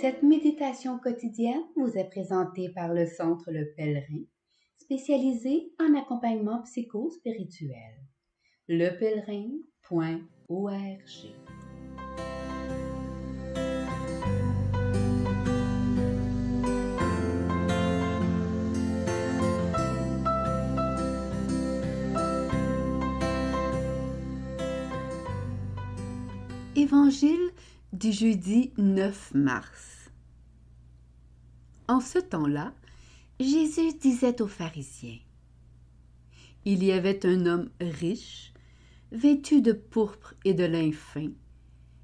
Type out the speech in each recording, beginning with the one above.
Cette méditation quotidienne vous est présentée par le Centre Le Pèlerin, spécialisé en accompagnement psycho-spirituel. lepèlerin.org. Évangile du jeudi 9 mars. En ce temps-là, Jésus disait aux pharisiens: Il y avait un homme riche, vêtu de pourpre et de lin fin,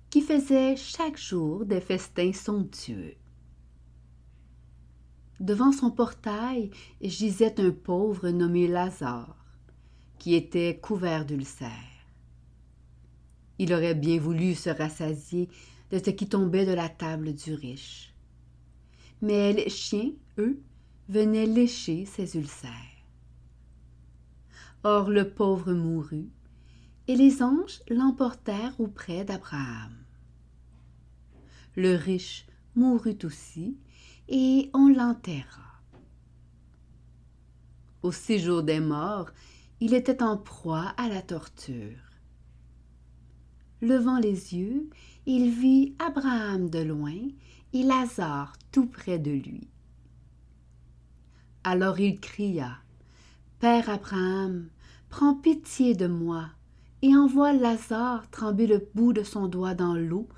qui faisait chaque jour des festins somptueux. Devant son portail gisait un pauvre nommé Lazare, qui était couvert d'ulcères. Il aurait bien voulu se rassasier de ce qui tombait de la table du riche. Mais les chiens, eux, venaient lécher ses ulcères. Or le pauvre mourut, et les anges l'emportèrent auprès d'Abraham. Le riche mourut aussi, et on l'enterra. Au séjour des morts, il était en proie à la torture. Levant les yeux, il vit Abraham de loin et Lazare tout près de lui. Alors il cria: « Père Abraham, prends pitié de moi et envoie Lazare tremper le bout de son doigt dans l'eau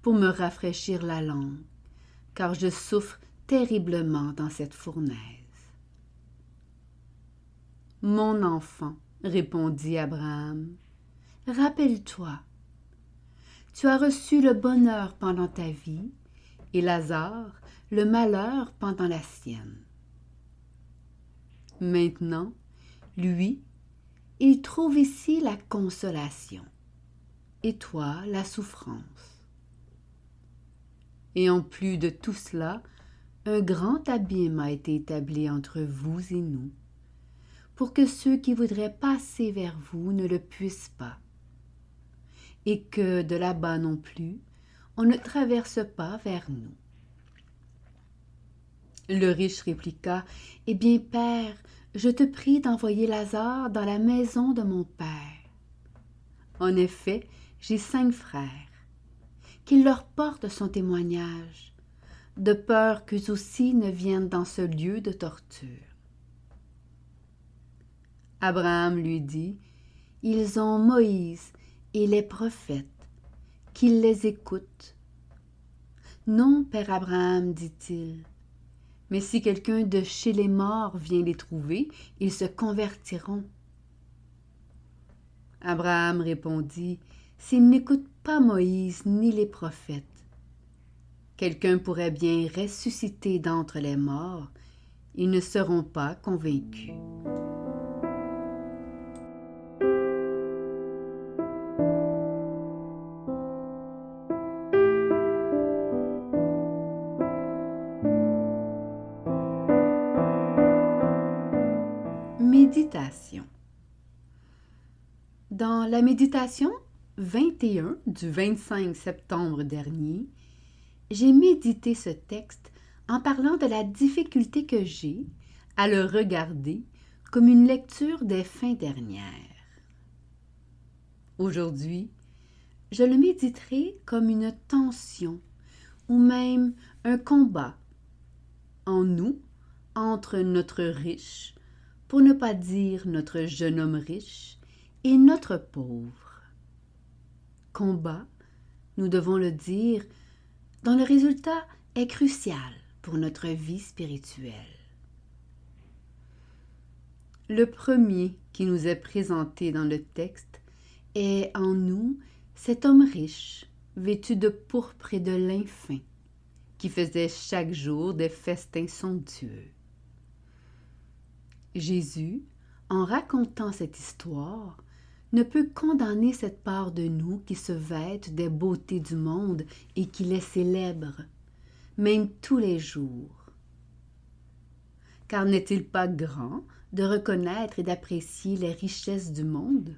pour me rafraîchir la langue, car je souffre terriblement dans cette fournaise. » « Mon enfant, répondit Abraham, rappelle-toi, tu as reçu le bonheur pendant ta vie et Lazare le malheur pendant la sienne. Maintenant, lui, il trouve ici la consolation et toi la souffrance. Et en plus de tout cela, un grand abîme a été établi entre vous et nous, pour que ceux qui voudraient passer vers vous ne le puissent pas, et que de là-bas non plus, on ne traverse pas vers nous. » Le riche répliqua: « Eh bien, Père, je te prie d'envoyer Lazare dans la maison de mon Père. En effet, j'ai 5 frères. Qu'il leur porte son témoignage, de peur qu'eux aussi ne viennent dans ce lieu de torture. » Abraham lui dit: « Ils ont Moïse et les prophètes, qu'ils les écoutent. »« Non, Père Abraham, dit-il, mais si quelqu'un de chez les morts vient les trouver, ils se convertiront. » Abraham répondit: « S'ils n'écoutent pas Moïse ni les prophètes, quelqu'un pourrait bien ressusciter d'entre les morts, ils ne seront pas convaincus. » Méditation. Dans la méditation 21 du 25 septembre dernier, j'ai médité ce texte en parlant de la difficulté que j'ai à le regarder comme une lecture des fins dernières. Aujourd'hui, je le méditerai comme une tension ou même un combat en nous entre notre riche, pour ne pas dire notre jeune homme riche, et notre pauvre. Combat, nous devons le dire, dont le résultat est crucial pour notre vie spirituelle. Le premier qui nous est présenté dans le texte est en nous cet homme riche, vêtu de pourpre et de lin fin, qui faisait chaque jour des festins somptueux. Jésus, en racontant cette histoire, ne peut condamner cette part de nous qui se vête des beautés du monde et qui les célèbre, même tous les jours. Car n'est-il pas grand de reconnaître et d'apprécier les richesses du monde?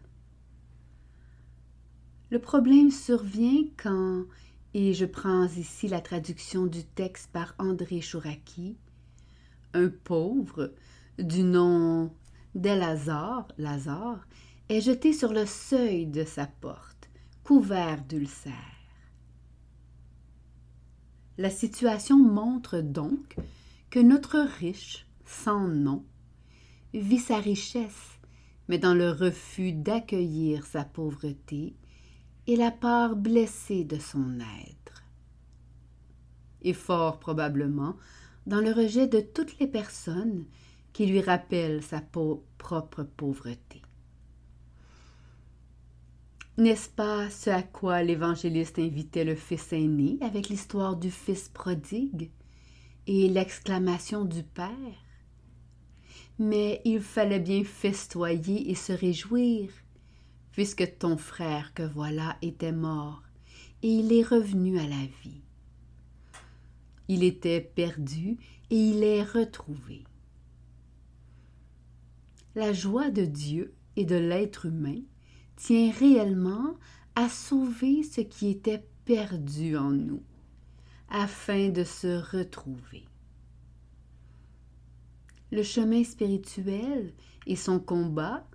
Le problème survient quand Et je prends ici la traduction du texte par André Chouraki. Un pauvre, du nom d'Elazar, Lazare, est jeté sur le seuil de sa porte, couvert d'ulcères. La situation montre donc que notre riche, sans nom, vit sa richesse, mais dans le refus d'accueillir sa pauvreté et la part blessée de son être. Et fort probablement dans le rejet de toutes les personnes qui lui rappellent sa propre pauvreté. N'est-ce pas ce à quoi l'évangéliste invitait le fils aîné avec l'histoire du fils prodigue et l'exclamation du Père? Mais il fallait bien festoyer et se réjouir, puisque ton frère que voilà était mort, et il est revenu à la vie. Il était perdu et il est retrouvé. La joie de Dieu et de l'être humain tient réellement à sauver ce qui était perdu en nous, afin de se retrouver. Le chemin spirituel et son combat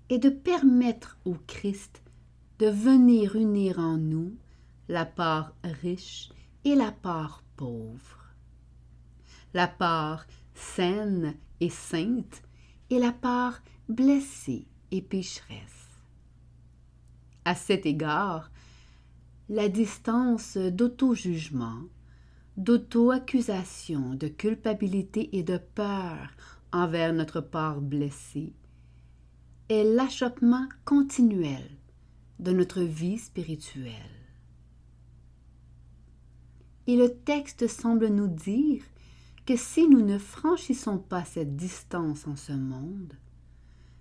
est de permettre au Christ de venir unir en nous la part riche et la part pauvre, la part saine et sainte et la part blessée et pécheresse. À cet égard, la distance d'auto-jugement, d'auto-accusation, de culpabilité et de peur envers notre part blessée est l'achoppement continuel de notre vie spirituelle. Et le texte semble nous dire que si nous ne franchissons pas cette distance en ce monde,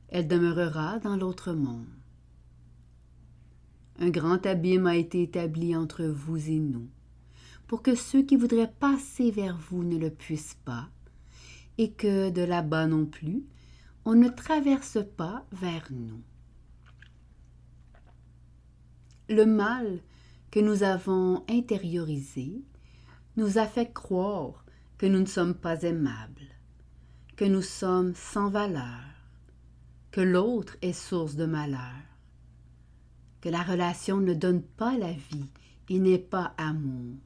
elle demeurera dans l'autre monde. Un grand abîme a été établi entre vous et nous, pour que ceux qui voudraient passer vers vous ne le puissent pas, et que de là-bas non plus, on ne traverse pas vers nous. Le mal que nous avons intériorisé nous a fait croire que nous ne sommes pas aimables, que nous sommes sans valeur, que l'autre est source de malheur, que la relation ne donne pas la vie et n'est pas amour.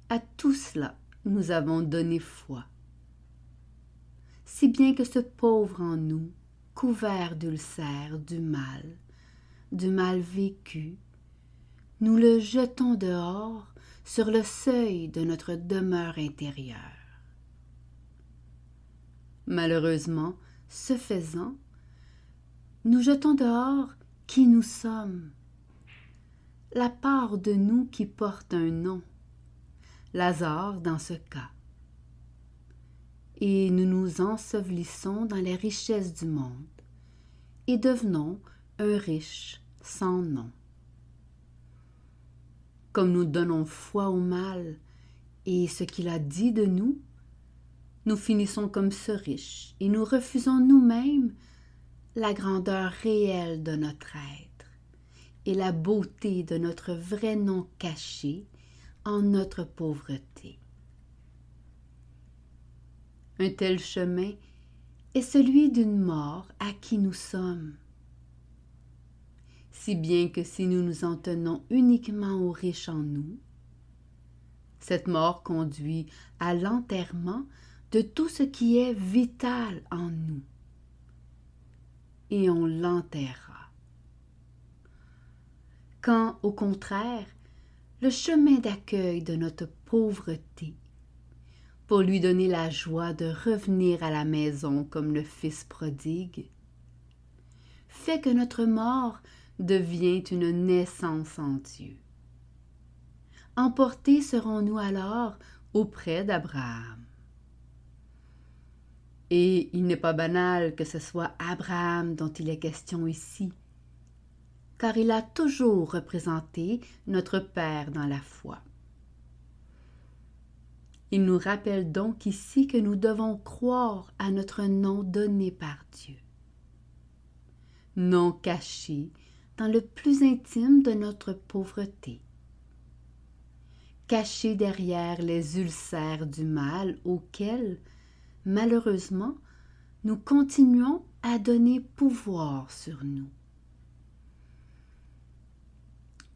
À tout cela, nous avons donné foi, si bien que ce pauvre en nous, couvert d'ulcères du mal vécu, nous le jetons dehors sur le seuil de notre demeure intérieure. Malheureusement, ce faisant, nous jetons dehors qui nous sommes, la part de nous qui porte un nom, Lazare dans ce cas, et nous nous ensevelissons dans les richesses du monde et devenons un riche sans nom. Comme nous donnons foi au mal et ce qu'il a dit de nous, nous finissons comme ce riche et nous refusons nous-mêmes la grandeur réelle de notre être et la beauté de notre vrai nom caché en notre pauvreté. Un tel chemin est celui d'une mort à qui nous sommes. Si bien que si nous nous en tenons uniquement aux riches en nous, cette mort conduit à l'enterrement de tout ce qui est vital en nous, et on l'enterrera. Quand, au contraire, le chemin d'accueil de notre pauvreté, pour lui donner la joie de revenir à la maison comme le fils prodigue, fait que notre mort devient une naissance en Dieu. Emportés serons-nous alors auprès d'Abraham. Et il n'est pas banal que ce soit Abraham dont il est question ici, car il a toujours représenté notre Père dans la foi. Il nous rappelle donc ici que nous devons croire à notre nom donné par Dieu, nom caché dans le plus intime de notre pauvreté, cachés derrière les ulcères du mal auxquels, malheureusement, nous continuons à donner pouvoir sur nous.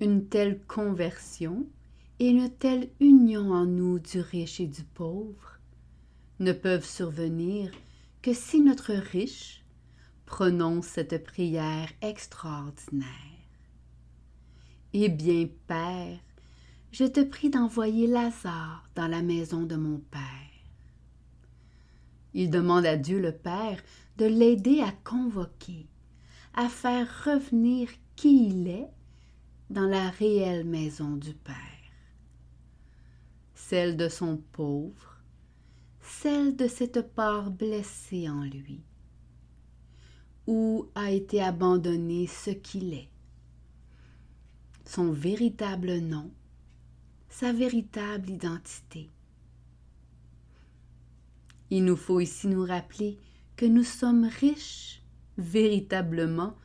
Une telle conversion et une telle union en nous du riche et du pauvre ne peuvent survenir que si notre riche prononce cette prière extraordinaire. Eh bien, Père, je te prie d'envoyer Lazare dans la maison de mon Père. Il demande à Dieu le Père de l'aider à convoquer, à faire revenir qui il est dans la réelle maison du Père, celle de son pauvre, celle de cette part blessée en lui, où a été abandonné ce qu'il est, son véritable nom, sa véritable identité. Il nous faut ici nous rappeler que nous sommes riches véritablement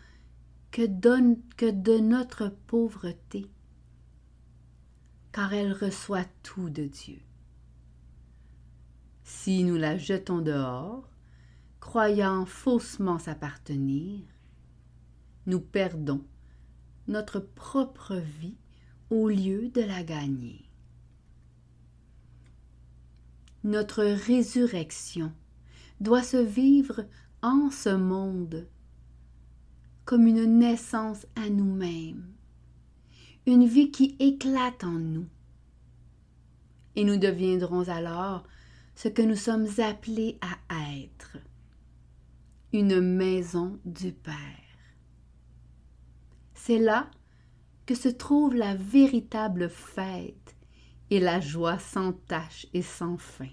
que de notre pauvreté, car elle reçoit tout de Dieu. Si nous la jetons dehors, croyant faussement s'appartenir, nous perdons notre propre vie au lieu de la gagner. Notre résurrection doit se vivre en ce monde comme une naissance à nous-mêmes, une vie qui éclate en nous. Et nous deviendrons alors ce que nous sommes appelés à être, une maison du Père. C'est là que se trouve la véritable fête et la joie sans tache et sans fin.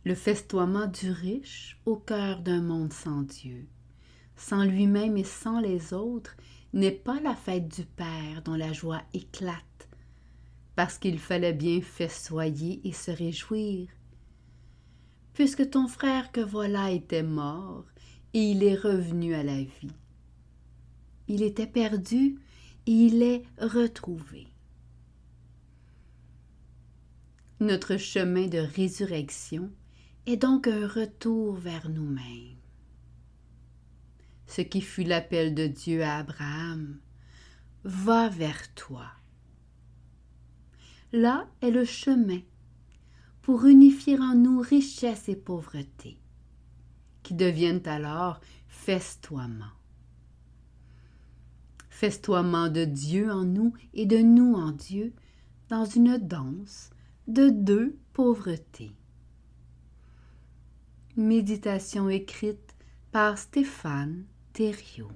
Le festoiement du riche au cœur d'un monde sans Dieu, sans lui-même et sans les autres, n'est pas la fête du Père dont la joie éclate, parce qu'il fallait bien festoyer et se réjouir, puisque ton frère que voilà était mort et il est revenu à la vie. Il était perdu et il est retrouvé. Notre chemin de résurrection est donc un retour vers nous-mêmes. Ce qui fut l'appel de Dieu à Abraham, va vers toi. Là est le chemin pour unifier en nous richesse et pauvreté, qui deviennent alors festoiement. Festoiement de Dieu en nous et de nous en Dieu, dans une danse de deux pauvretés. Méditation écrite par Stéphane Thériault.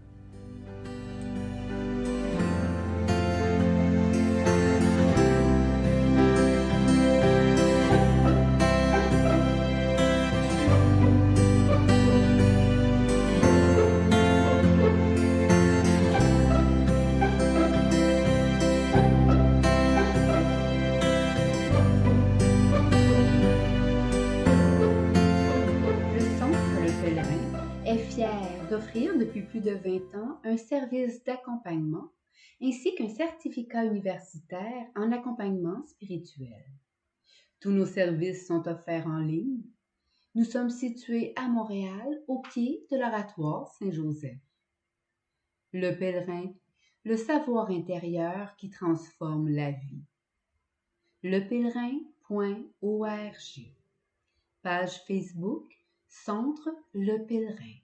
Est fier d'offrir depuis plus de 20 ans un service d'accompagnement ainsi qu'un certificat universitaire en accompagnement spirituel. Tous nos services sont offerts en ligne. Nous sommes situés à Montréal, au pied de l'Oratoire Saint-Joseph. Le pèlerin, le savoir intérieur qui transforme la vie. lepèlerin.org. Page Facebook, Centre Le Pèlerin.